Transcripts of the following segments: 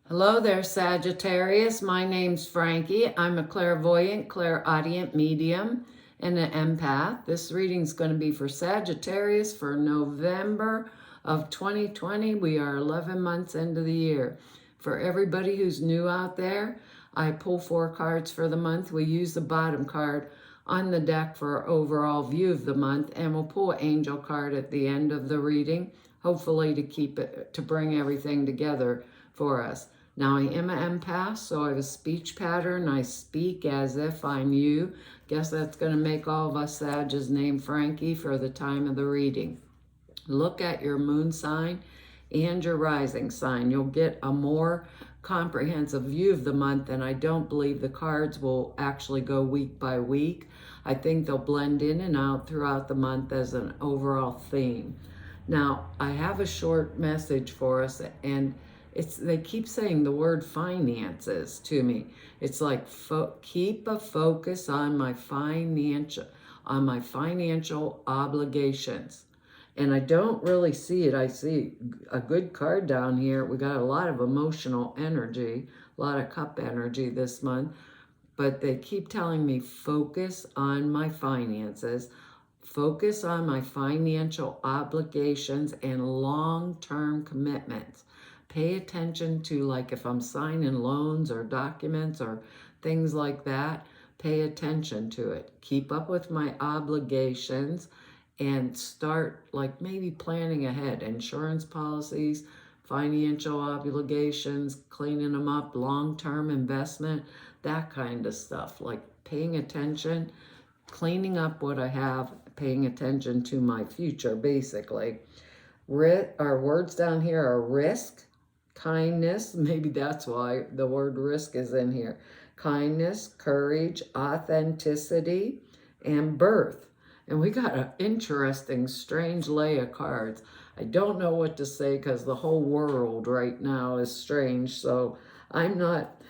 Hello there, Sagittarius. My name's Frankie. I'm a clairvoyant, clairaudient medium, and an empath. This reading's going to be for Sagittarius for November of 2020. We are 11 months into the year. For everybody who's new out there, I pull 4 cards for the month. We use the bottom card on the deck for our overall view of the month, and we'll pull an angel card at the end of the reading, hopefully to bring everything together for us. Now, I am an empath, so I have a speech pattern. I speak as if I'm you. Guess that's going to make all of us Sages name Frankie for the time of the reading. Look at your moon sign and your rising sign. You'll get a more comprehensive view of the month, and I don't believe the cards will actually go week by week. I think they'll blend in and out throughout the month as an overall theme. Now, I have a short message for us, and they keep saying the word finances to me. It's like keep a focus on my financial obligations. And I don't really see it. I see a good card down here. We got a lot of emotional energy, a lot of cup energy this month. But they keep telling me focus on my finances, focus on my financial obligations and long-term commitments. Pay attention to, like, if I'm signing loans or documents or things like that, pay attention to it. Keep up with my obligations and start, like, maybe planning ahead. Insurance policies, financial obligations, cleaning them up, long-term investment, that kind of stuff. Like paying attention, cleaning up what I have, paying attention to my future, basically. Our words down here are risk, kindness, maybe that's why the word risk is in here. Kindness, courage, authenticity, and birth. And we got an interesting, strange lay of cards. I don't know what to say because the whole world right now is strange. So I'm not,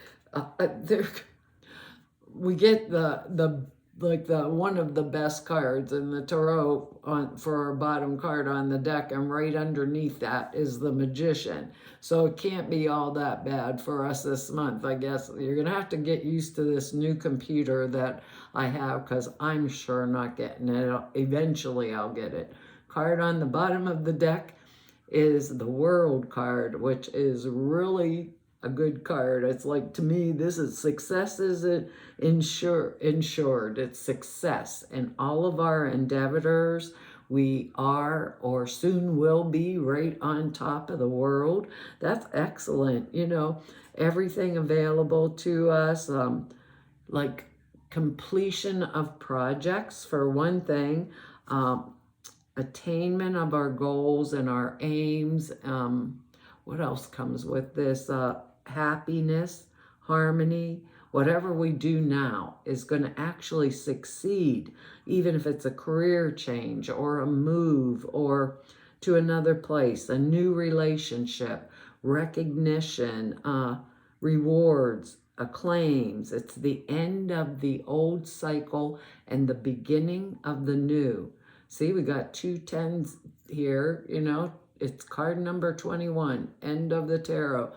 there. We get the one of the best cards in the tarot for our bottom card on the deck, and right underneath that is the Magician. So it can't be all that bad for us this month. I guess you're gonna have to get used to this new computer that I have, because I'm sure not getting it. Eventually I'll get it. Card on the bottom of the deck is the World card, which is really a good card. It's like, to me, this is success is insured. It's success in all of our endeavors. We are, or soon will be, right on top of the world. That's excellent. You know, everything available to us, like completion of projects for one thing, attainment of our goals and our aims. What else comes with this? Happiness, harmony. Whatever we do now is going to actually succeed, even if it's a career change or a move or to another place, a new relationship, recognition, rewards, acclaims. It's the end of the old cycle and the beginning of the new. See, we got 2 10s here, you know, it's card number 21, end of the tarot.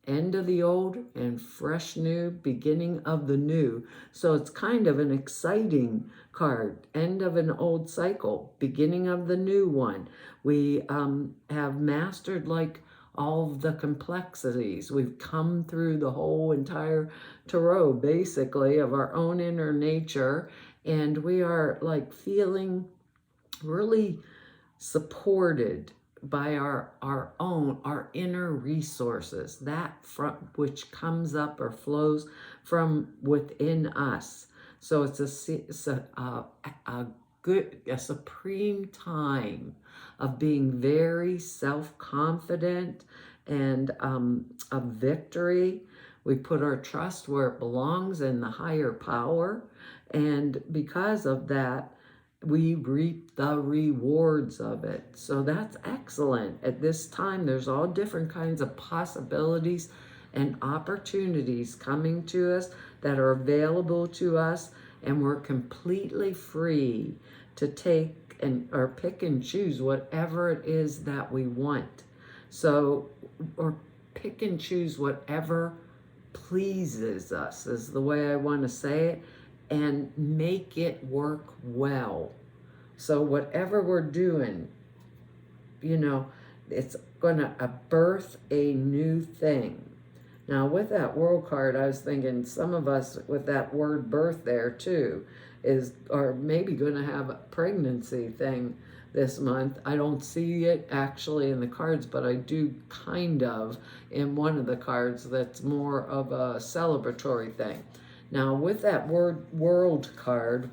End of the old and fresh new, beginning of the new. So it's kind of an exciting card. End of an old cycle, beginning of the new one. We have mastered, like, all of the complexities. We've come through the whole entire tarot, basically, of our own inner nature. And we are, like, feeling really supported by our inner resources, that from which comes up or flows from within us. So it's a supreme time of being very self-confident and a victory. We put our trust where it belongs, in the higher power, and because of that, we reap the rewards of it. So that's excellent. At this time, there's all different kinds of possibilities and opportunities coming to us that are available to us, and we're completely free to take or pick and choose whatever it is that we want. So, or pick and choose whatever pleases us, is the way I want to say it, and make it work well. So whatever we're doing, it's going to birth a new thing. Now, with that world card, I was thinking some of us with that word birth there too are maybe going to have a pregnancy thing this month. I don't see it actually in the cards, but I do kind of in one of the cards that's more of a celebratory thing. Now, with that world card,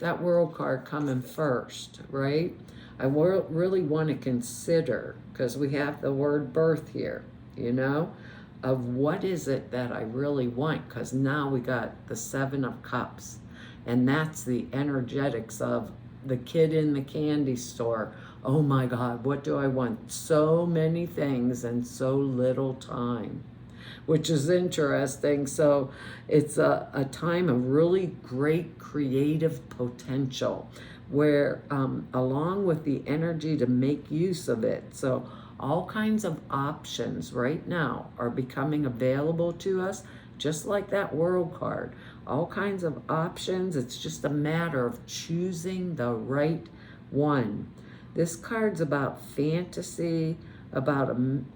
that world card coming first, right? I really want to consider, because we have the word birth here, of what is it that I really want, because now we got the 7 of Cups, and that's the energetics of the kid in the candy store. Oh my God, what do I want? So many things and so little time, which is interesting. So it's a time of really great creative potential where along with the energy to make use of it. So all kinds of options right now are becoming available to us, just like that world card. All kinds of options. It's just a matter of choosing the right one. This card's about fantasy, about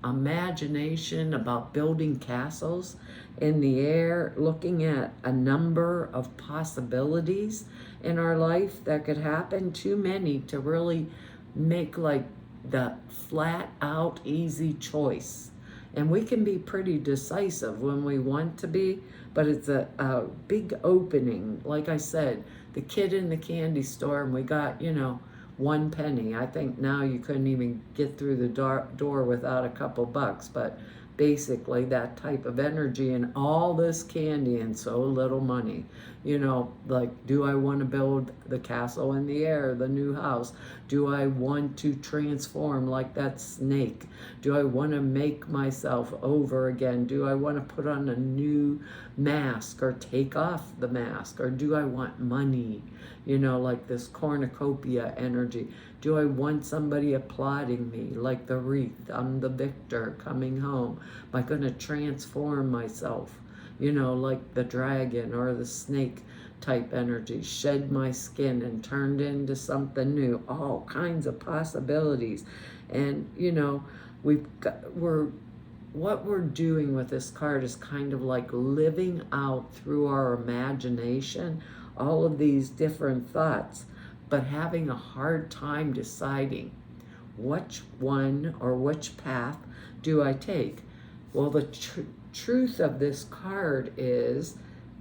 imagination, about building castles in the air, looking at a number of possibilities in our life that could happen. Too many to really make like the flat out easy choice. And we can be pretty decisive when we want to be, but it's a big opening. Like I said, the kid in the candy store, and we got, 1 penny. I think now you couldn't even get through the door without a couple bucks, but basically that type of energy and all this candy and so little money. Like, do I want to build the castle in the air, the new house? Do I want to transform like that snake? Do I want to make myself over again? Do I want to put on a new mask or take off the mask? Or do I want money? Like this cornucopia energy. Do I want somebody applauding me like the wreath? I'm the victor coming home. Am I going to transform myself? Like the dragon or the snake type energy, shed my skin and turned into something new. All kinds of possibilities. And, what we're doing with this card is kind of like living out through our imagination all of these different thoughts, but having a hard time deciding which one or which path do I take. Well, the truth of this card is,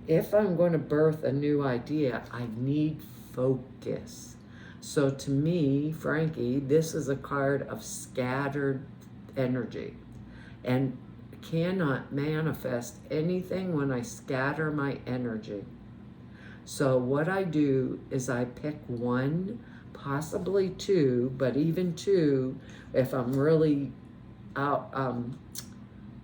if I'm going to birth a new idea, I need focus. So to me, Frankie, this is a card of scattered energy and cannot manifest anything when I scatter my energy. So what I do is I pick 1, possibly 2, but even 2 if I'm really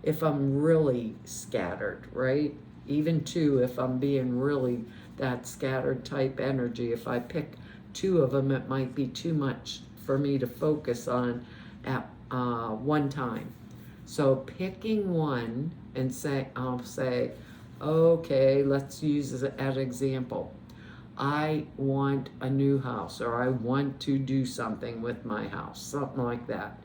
if I'm really scattered, right? Even 2 if I'm being really that scattered type energy. If I pick 2 of them, it might be too much for me to focus on at one time. So picking 1 and I'll say, okay, let's use as an example. I want a new house, or I want to do something with my house, something like that.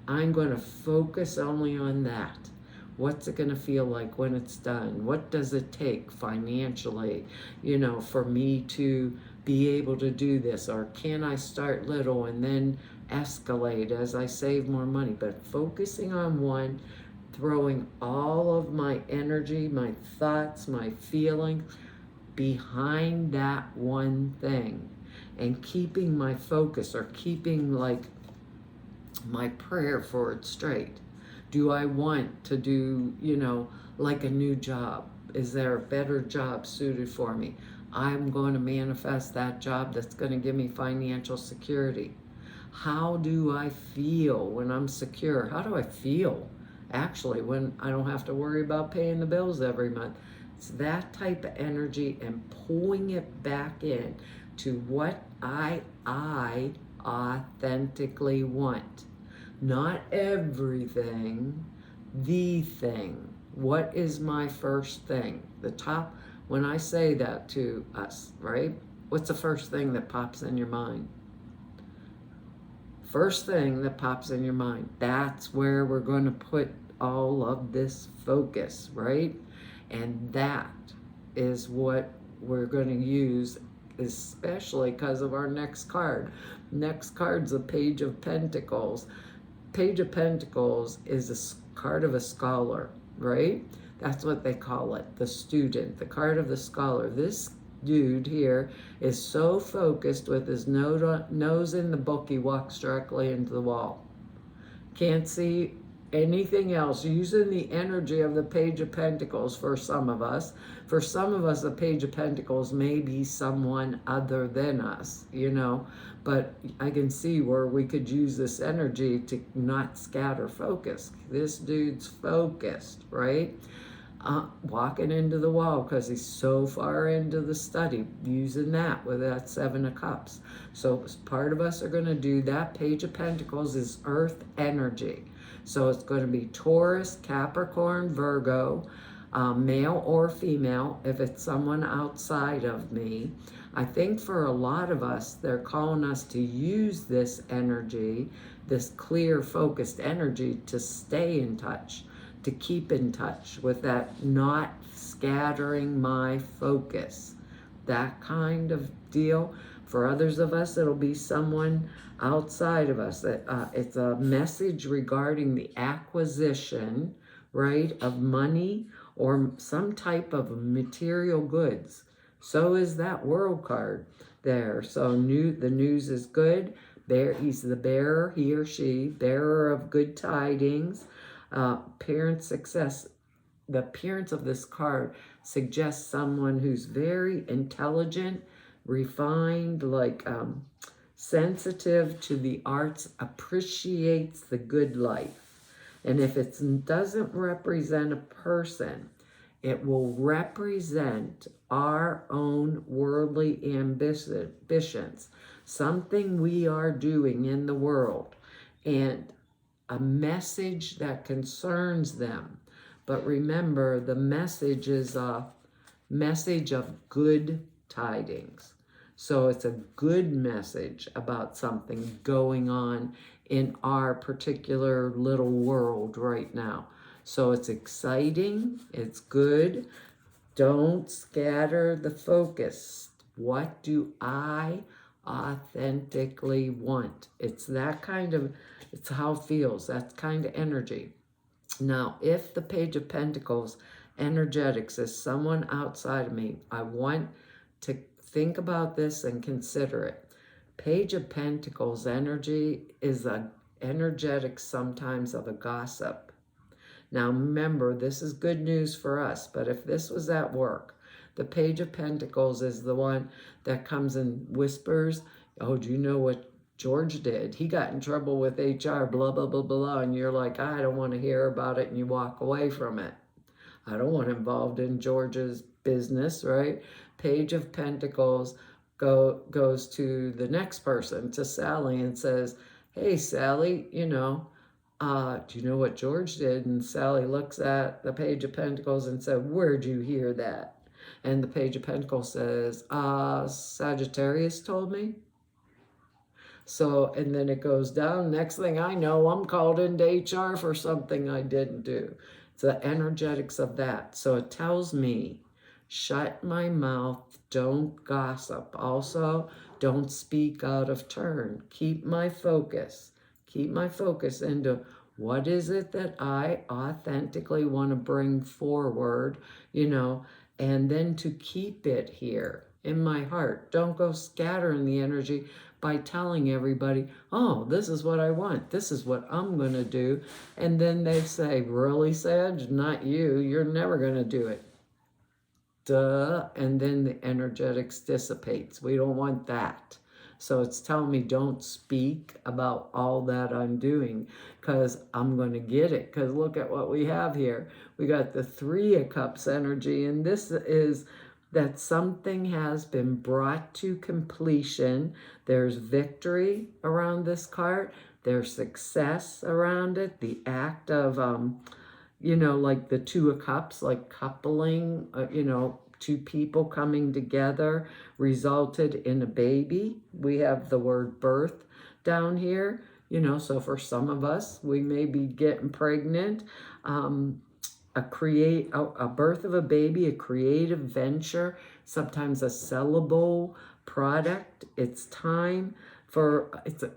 I'm going to focus only on that. What's it going to feel like when it's done? What does it take financially, for me to be able to do this? Or can I start little and then escalate as I save more money? But focusing on one, throwing all of my energy, my thoughts, my feelings behind that one thing, and keeping my focus, or keeping like my prayer for it straight. Do I want to do, like a new job? Is there a better job suited for me? I'm going to manifest that job that's going to give me financial security. How do I feel when I'm secure? How do I feel actually when I don't have to worry about paying the bills every month? It's that type of energy, and pulling it back in to what I authentically want. Not everything, the thing. What is my first thing? The top, when I say that to us, right? What's the first thing that pops in your mind? First thing that pops in your mind. That's where we're going to put all of this focus, right? And that is what we're going to use, especially because of our next card. Next card's the Page of Pentacles. Page of Pentacles is a card of a scholar, right? That's what they call it, the student, the card of the scholar. This dude here is so focused with his nose in the book, he walks directly into the wall. Can't see anything else, using the energy of the Page of Pentacles for some of us. For some of us, the Page of Pentacles may be someone other than us, you know, but I can see where we could use this energy to not scatter focus. This dude's focused, right? Walking into the wall because he's so far into the study, using that with that Seven of Cups. So part of us are going to do that. Page of Pentacles is earth energy. So it's going to be Taurus, Capricorn, Virgo, male or female, if it's someone outside of me. I think for a lot of us, they're calling us to use this energy, this clear, focused energy, to stay in touch, to keep in touch with that, not scattering my focus, that kind of deal. For others of us, it'll be someone outside of us. It's a message regarding the acquisition, right, of money or some type of material goods. So is that World card there. So the news is good. He's the bearer, he or she, bearer of good tidings. Parent success. The appearance of this card suggests someone who's very intelligent, refined, like sensitive to the arts, appreciates the good life. And if it doesn't represent a person, it will represent our own worldly ambitions, something we are doing in the world, and a message that concerns them. But remember, the message is a message of good tidings. So it's a good message about something going on in our particular little world right now. So it's exciting, it's good. Don't scatter the focus. What do I authentically want? It's that kind of, it's how it feels, that kind of energy. Now, if the Page of Pentacles energetics is someone outside of me, I want to think about this and consider it. Page of Pentacles energy is a energetic sometimes of a gossip. Now remember, this is good news for us, but if this was at work, the Page of Pentacles is the one that comes and whispers, oh, do you know what George did? He got in trouble with HR, blah, blah, blah, blah, and you're like, I don't want to hear about it, and you walk away from it. I don't want involved in George's business, right? Page of Pentacles goes to the next person, to Sally, and says, hey, Sally, you know, do you know what George did? And Sally looks at the Page of Pentacles and said, where'd you hear that? And the Page of Pentacles says, Sagittarius told me. So, and then it goes down. Next thing I know, I'm called into HR for something I didn't do. It's the energetics of that. So it tells me, shut my mouth, don't gossip. Also, don't speak out of turn. Keep my focus. Keep my focus into what is it that I authentically want to bring forward, you know, and then to keep it here in my heart. Don't go scattering the energy by telling everybody, oh, this is what I want. This is what I'm going to do. And then they say, really, Sag? Not you. You're never going to do it. Duh. And then the energetics dissipates. We don't want that. So it's telling me don't speak about all that I'm doing because I'm going to get it. Because look at what we have here. We got the Three of Cups energy, and this is that something has been brought to completion. There's victory around this card. There's success around it. The act of, you know, like the Two of Cups, like coupling, you know, two people coming together resulted in a baby. We have the word birth down here, you know, so for some of us, we may be getting pregnant. A birth of a baby, a creative venture, sometimes a sellable product. It's time for,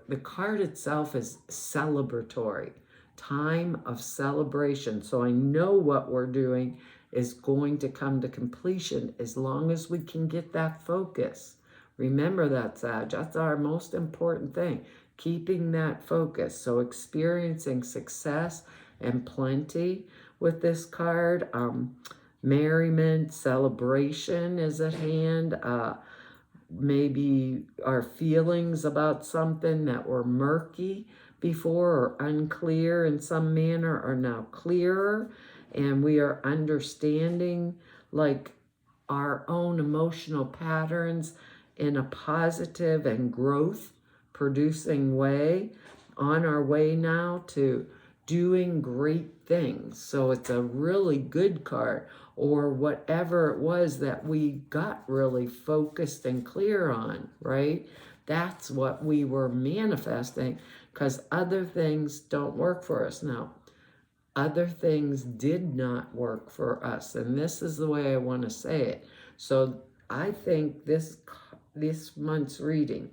the card itself is celebratory, time of celebration. So I know what we're doing is going to come to completion as long as we can get that focus. Remember that, Sag. That's our most important thing, keeping that focus. So experiencing success and plenty with this card. Merriment, celebration is at hand. Maybe our feelings about something that were murky before or unclear in some manner are now clearer, and we are understanding like our own emotional patterns in a positive and growth producing way, on our way now to doing great things. So it's a really good card, or whatever it was that we got really focused and clear on, right? That's what we were manifesting, because other things don't work for us now. Other things did not work for us, and this is the way I want to say it. So I think this month's reading,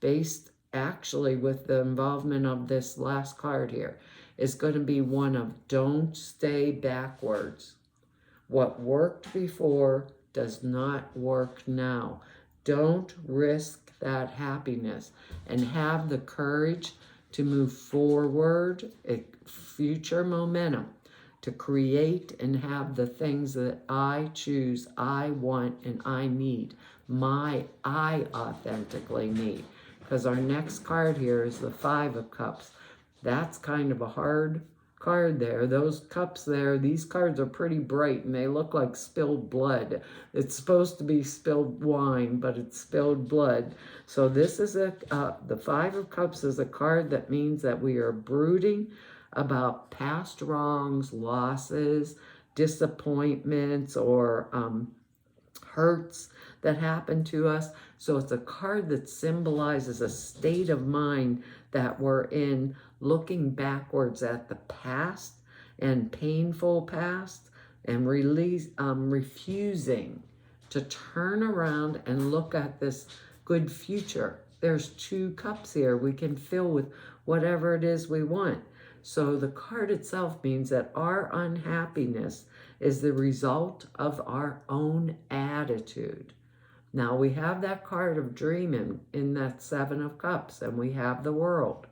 based actually with the involvement of this last card here, is going to be one of don't stay backwards. What worked before does not work now. Don't risk that happiness, and have the courage to move forward, future momentum, to create and have the things that I choose, I want, and I need. I authentically need. Because our next card here is the Five of Cups. That's kind of a hard card there. Those cups there, these cards are pretty bright and they look like spilled blood. It's supposed to be spilled wine, but it's spilled blood. So this is the Five of Cups is a card that means that we are brooding about past wrongs, losses, disappointments, or hurts that happened to us. So it's a card that symbolizes a state of mind that we're in, looking backwards at the past and painful past, and refusing to turn around and look at this good future. There's two cups here. We can fill with whatever it is we want. So the card itself means that our unhappiness is the result of our own attitude. Now we have that card of dreaming in that Seven of Cups, and we have the World.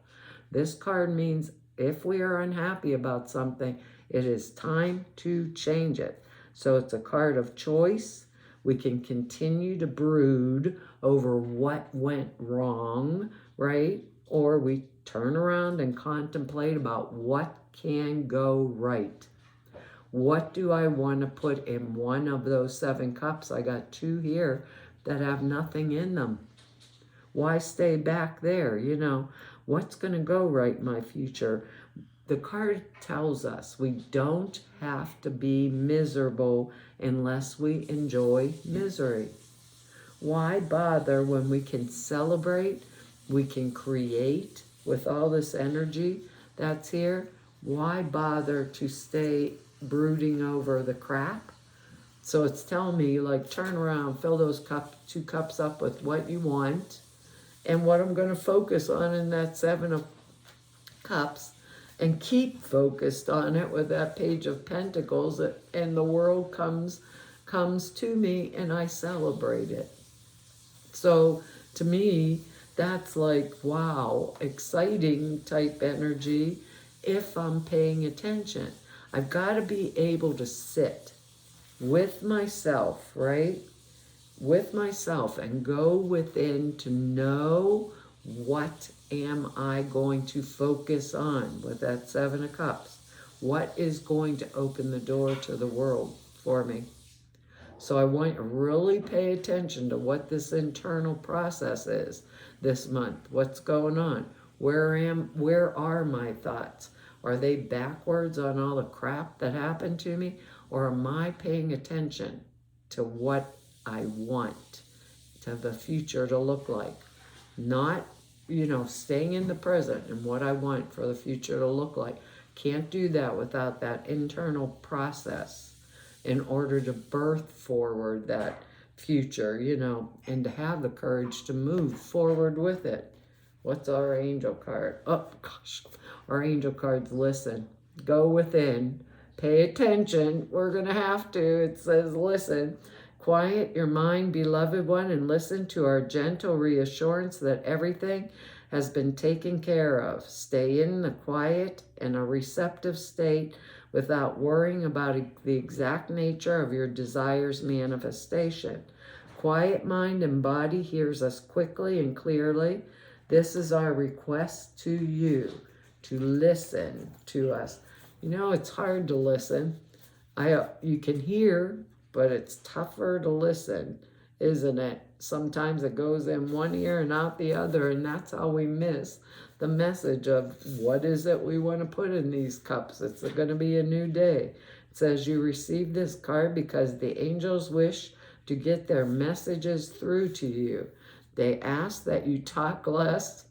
This card means if we are unhappy about something, it is time to change it. So it's a card of choice. We can continue to brood over what went wrong, right? Or we turn around and contemplate about what can go right. What do I want to put in one of those seven cups? I got two here that have nothing in them. Why stay back there? You know, what's going to go right in my future? The card tells us we don't have to be miserable unless we enjoy misery. Why bother when we can celebrate, we can create with all this energy that's here? Why bother to stay brooding over the crap? So it's telling me, like, turn around, fill those two cups up with what you want, and what I'm going to focus on in that Seven of Cups, and keep focused on it with that Page of Pentacles, and the world comes to me and I celebrate it. So to me, that's like, wow, exciting type energy if I'm paying attention. I've got to be able to sit with myself, right? With myself, and go within to know what am I going to focus on with that Seven of Cups. What is going to open the door to the world for me? So I want to really pay attention to what this internal process is this month. What's going on? Where are my thoughts? Are they backwards on all the crap that happened to me? Or am I paying attention to what I want, to the future to look like? Not, staying in the present and what I want for the future to look like. Can't do that without that internal process in order to birth forward that future, and to have the courage to move forward with it. What's our angel card? Oh, gosh. Our angel cards, listen. Go within. Pay attention. We're going to have to. It says, listen. Quiet your mind, beloved one, and listen to our gentle reassurance that everything has been taken care of. Stay in the quiet and a receptive state without worrying about the exact nature of your desire's manifestation. Quiet mind and body hears us quickly and clearly. This is our request to you, to listen to us. It's hard to listen. You can hear, but it's tougher to listen, isn't it? Sometimes it goes in one ear and out the other, and that's how we miss the message of what is it we want to put in these cups. It's going to be a new day. It says you receive this card because the angels wish to get their messages through to you. They ask that you talk less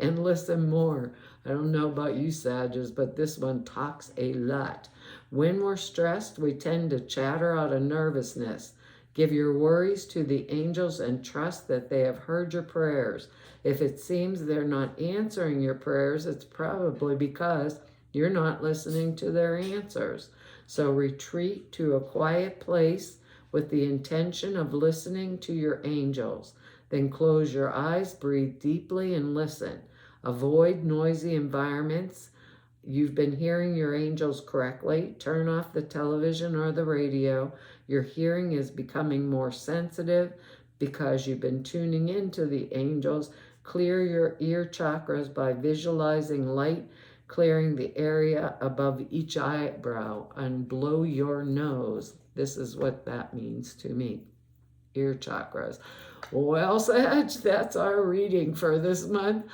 and listen more. I don't know about you, Sagittarius, but this one talks a lot. When we're stressed, we tend to chatter out of nervousness. Give your worries to the angels and trust that they have heard your prayers. If it seems they're not answering your prayers, it's probably because you're not listening to their answers. So retreat to a quiet place with the intention of listening to your angels. Then close your eyes, breathe deeply, and listen. Avoid noisy environments. You've been hearing your angels correctly. Turn off the television or the radio. Your hearing is becoming more sensitive because you've been tuning into the angels. Clear your ear chakras by visualizing light clearing the area above each eyebrow, and blow your nose. This is what that means to me. Ear chakras. Well, Sag, that's our reading for this month.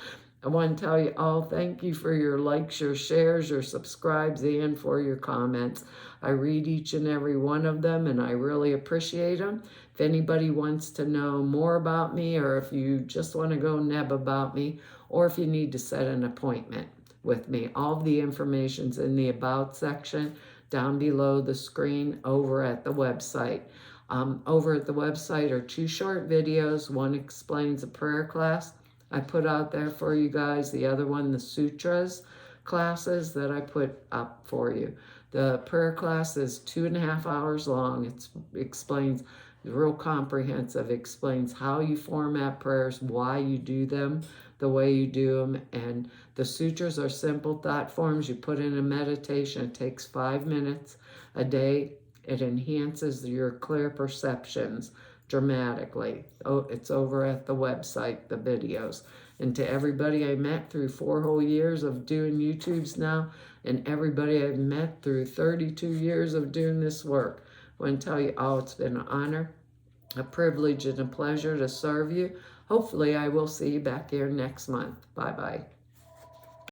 I want to tell you all thank you for your likes, your shares, your subscribes, and for your comments. I read each and every one of them, and I really appreciate them. If anybody wants to know more about me, or if you just want to go neb about me, or if you need to set an appointment with me, all of the information's in the About section down below the screen over at the website. Over at the website are 2 short videos. One explains a prayer class I put out there for you guys. The other one, the sutras classes that I put up for you. The prayer class is 2.5 hours long. It explains, real comprehensive, explains how you format prayers, why you do them the way you do them. And the sutras are simple thought forms you put in a meditation. It takes 5 minutes a day. It enhances your clear perceptions dramatically. Oh, it's over at the website, the videos. And to everybody I met through 4 whole years of doing YouTubes now, and everybody I've met through 32 years of doing this work, I want to tell you all it's been an honor, a privilege, and a pleasure to serve you. Hopefully I will see you back here next month. Bye-bye.